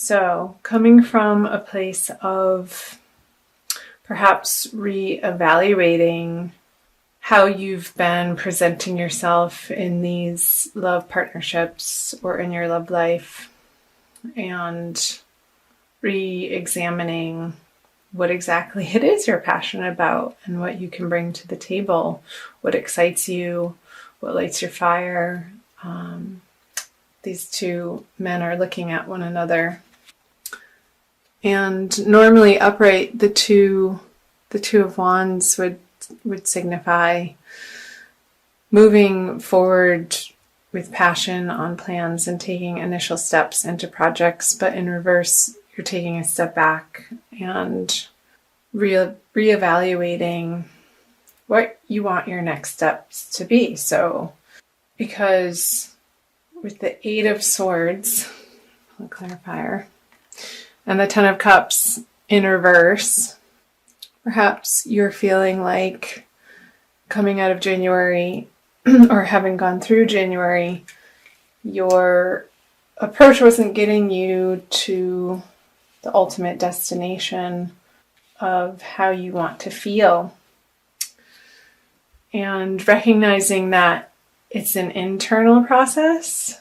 So, coming from a place of perhaps reevaluating how you've been presenting yourself in these love partnerships or in your love life, and re-examining what exactly it is you're passionate about and what you can bring to the table, what excites you, what lights your fire. These two men are looking at one another. And normally upright, the two of wands would signify moving forward with passion on plans and taking initial steps into projects, but in reverse, you're taking a step back and reevaluating what you want your next steps to be. So, because with the 8 of Swords, a clarifier, and the 10 of Cups in reverse, perhaps you're feeling like coming out of January or having gone through January, your approach wasn't getting you to the ultimate destination of how you want to feel. And recognizing that it's an internal process,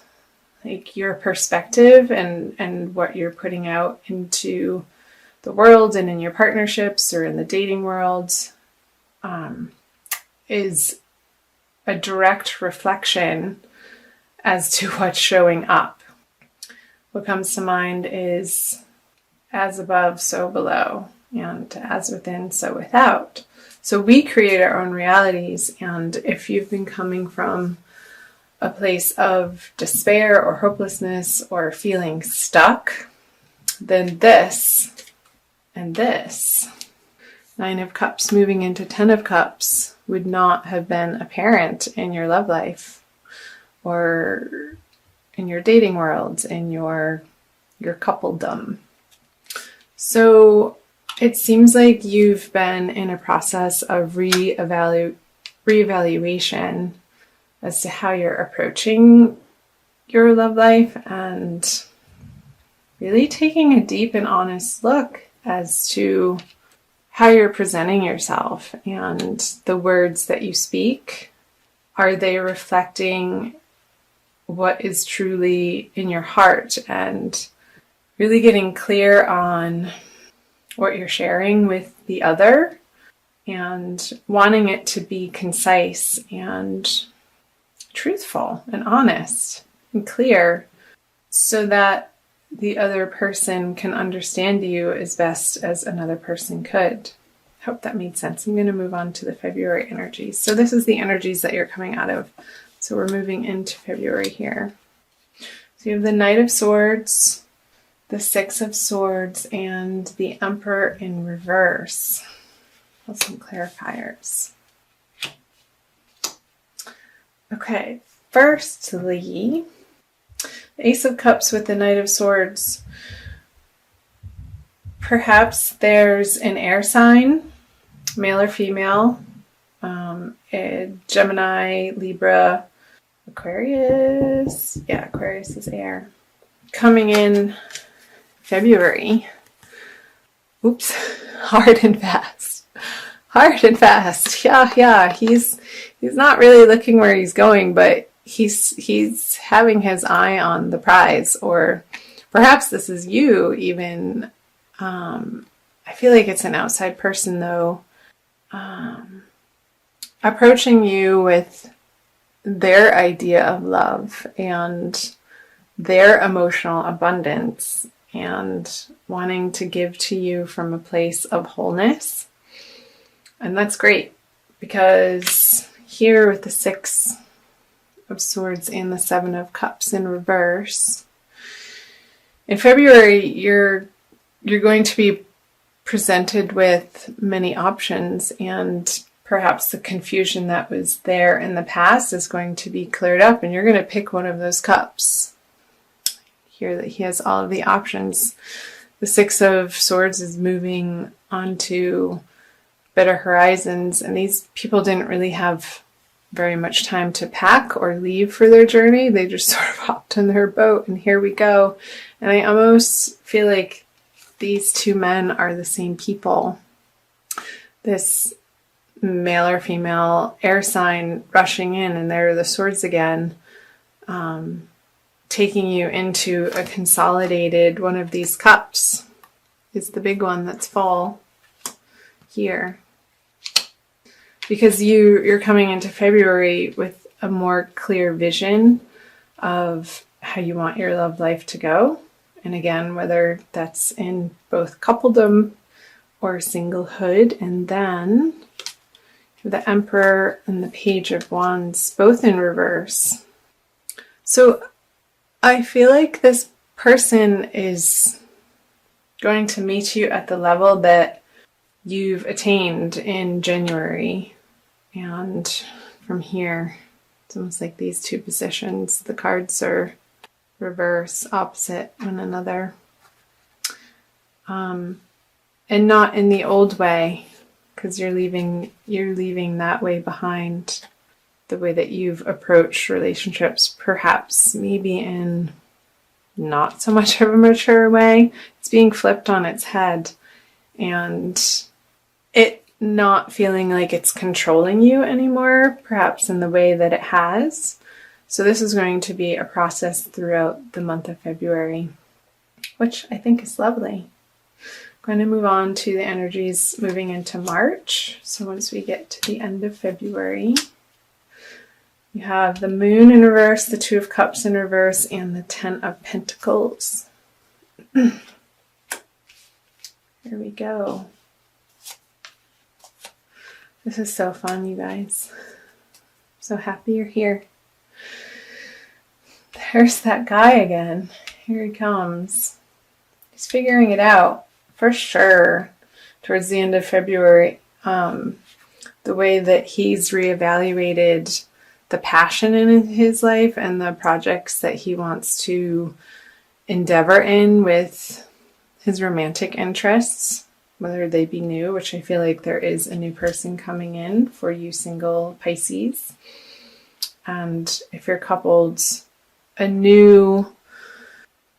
like your perspective and what you're putting out into the world and in your partnerships or in the dating world is a direct reflection as to what's showing up. What comes to mind is as above, so below, and as within, so without. So we create our own realities, and if you've been coming from a place of despair or hopelessness or feeling stuck, then this and this, 9 of Cups moving into 10 of Cups, would not have been apparent in your love life or in your dating world, in your coupledom. So it seems like you've been in a process of reevaluation as to how you're approaching your love life, and really taking a deep and honest look as to how you're presenting yourself and the words that you speak. Are they reflecting what is truly in your heart, and really getting clear on what you're sharing with the other and wanting it to be concise and truthful and honest and clear so that the other person can understand you as best as another person could. Hope that made sense. I'm going to move on to the February energies. So this is the energies that you're coming out of. So we're moving into February here. So you have the Knight of Swords, the 6 of Swords, and the Emperor in reverse. With some clarifiers. Okay, firstly, the Ace of Cups with the Knight of Swords. Perhaps there's an air sign, male or female, a Gemini, Libra, Aquarius. Yeah, Aquarius is air. Coming in February. Oops, hard and fast. Hard and fast. Yeah. He's not really looking where he's going, but he's having his eye on the prize. Or perhaps this is you even. I feel like it's an outside person though, approaching you with their idea of love and their emotional abundance and wanting to give to you from a place of wholeness. And that's great, because here with the 6 of Swords and the 7 of Cups in reverse, in February you're going to be presented with many options, and perhaps the confusion that was there in the past is going to be cleared up, and you're going to pick one of those cups. Here that he has all of the options. The 6 of Swords is moving on to better horizons, and these people didn't really have very much time to pack or leave for their journey. They just sort of hopped on their boat and here we go. And I almost feel like these two men are the same people. This male or female air sign rushing in, and there are the swords again, taking you into a consolidated one of these cups. Is the big one that's full here. Because you're coming into February with a more clear vision of how you want your love life to go. And again, whether that's in both coupledom or singlehood. And then the Emperor and the Page of Wands, both in reverse. So I feel like this person is going to meet you at the level that you've attained in January. And from here, it's almost like these two positions. The cards are reverse, opposite one another. And not in the old way, because you're leaving that way behind. The way that you've approached relationships, perhaps maybe in not so much of a mature way. It's being flipped on its head. And it not feeling like it's controlling you anymore, perhaps in the way that it has. So this is going to be a process throughout the month of February, which I think is lovely. I'm going to move on to the energies moving into March. So once we get to the end of February, you have the Moon in reverse, the Two of Cups in reverse, and the Ten of Pentacles. Here we go. This is so fun, you guys. I'm so happy you're here. There's that guy again. Here he comes. He's figuring it out, for sure, towards the end of February. The way that he's reevaluated the passion in his life and the projects that he wants to endeavor in with his romantic interests, whether they be new, which I feel like there is a new person coming in for you single Pisces. And if you're coupled, a new,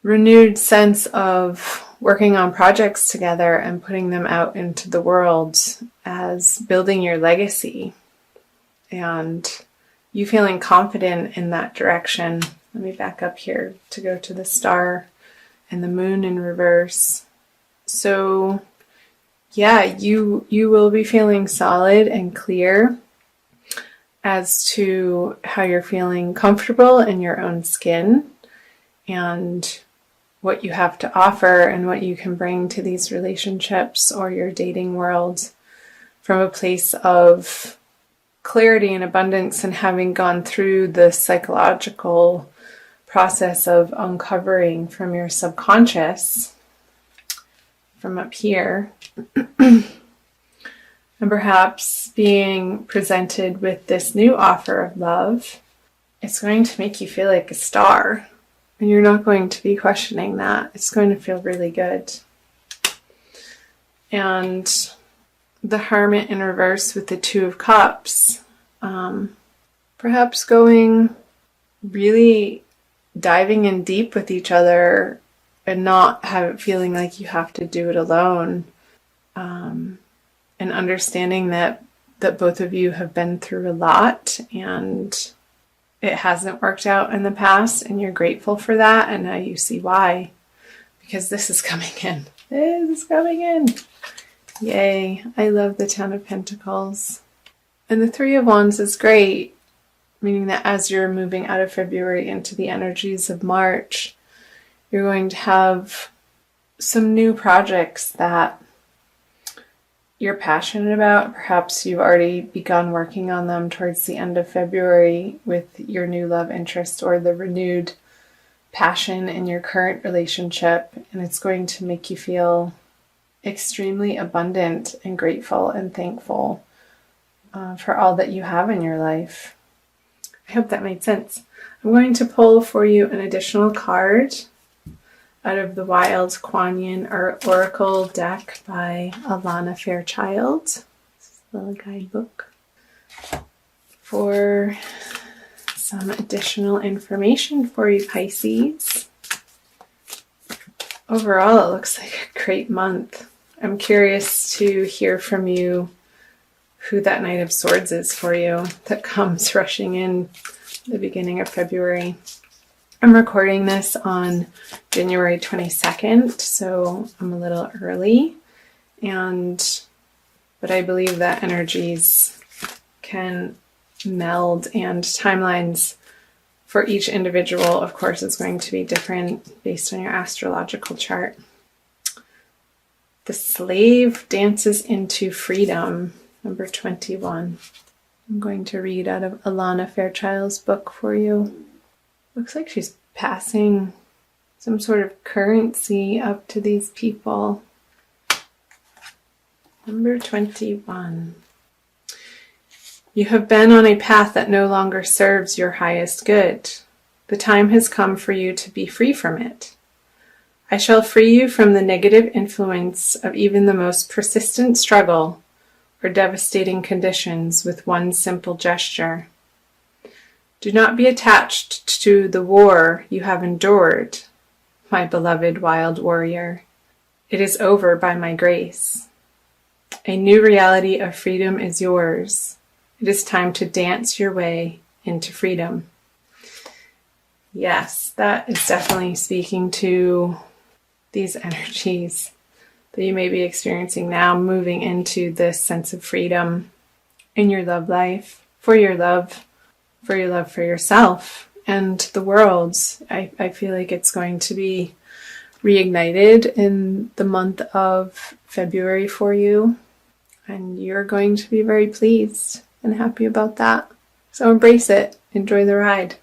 renewed sense of working on projects together and putting them out into the world as building your legacy. And you feeling confident in that direction. Let me back up here to go to the Star and the Moon in reverse. So yeah, you will be feeling solid and clear as to how you're feeling comfortable in your own skin and what you have to offer and what you can bring to these relationships or your dating world from a place of clarity and abundance, and having gone through the psychological process of uncovering from your subconscious from up here and perhaps being presented with this new offer of love. It's going to make you feel like a star, and you're not going to be questioning that. It's going to feel really good. And the Hermit in reverse with the Two of Cups, perhaps going really diving in deep with each other and not feeling like you have to do it alone, and understanding that both of you have been through a lot and it hasn't worked out in the past, and you're grateful for that, and now you see why, because this is coming in. This is coming in. Yay. I love the Ten of Pentacles. And the Three of Wands is great, meaning that as you're moving out of February into the energies of March, you're going to have some new projects that you're passionate about. Perhaps you've already begun working on them towards the end of February with your new love interest or the renewed passion in your current relationship, and it's going to make you feel extremely abundant and grateful and thankful for all that you have in your life. I hope that made sense. I'm going to pull for you an additional card out of the Wild Kuan Yin Oracle deck by Alana Fairchild. This is a little guidebook. for some additional information for you, Pisces. Overall, it looks like a great month. I'm curious to hear from you who that Knight of Swords is for you that comes rushing in the beginning of February. I'm recording this on January 22nd, so I'm a little early, but I believe that energies can meld, and timelines for each individual, of course, is going to be different based on your astrological chart. The slave dances into freedom, number 21. I'm going to read out of Alana Fairchild's book for you. Looks like she's passing some sort of currency up to these people. Number 21. You have been on a path that no longer serves your highest good. The time has come for you to be free from it. I shall free you from the negative influence of even the most persistent struggle or devastating conditions with one simple gesture. Do not be attached to the war you have endured, my beloved wild warrior. It is over by my grace. A new reality of freedom is yours. It is time to dance your way into freedom. Yes, that is definitely speaking to these energies that you may be experiencing now, moving into this sense of freedom in your love life, for your love for yourself and the world. I feel like it's going to be reignited in the month of February for you, and you're going to be very pleased and happy about that. So embrace it. Enjoy the ride.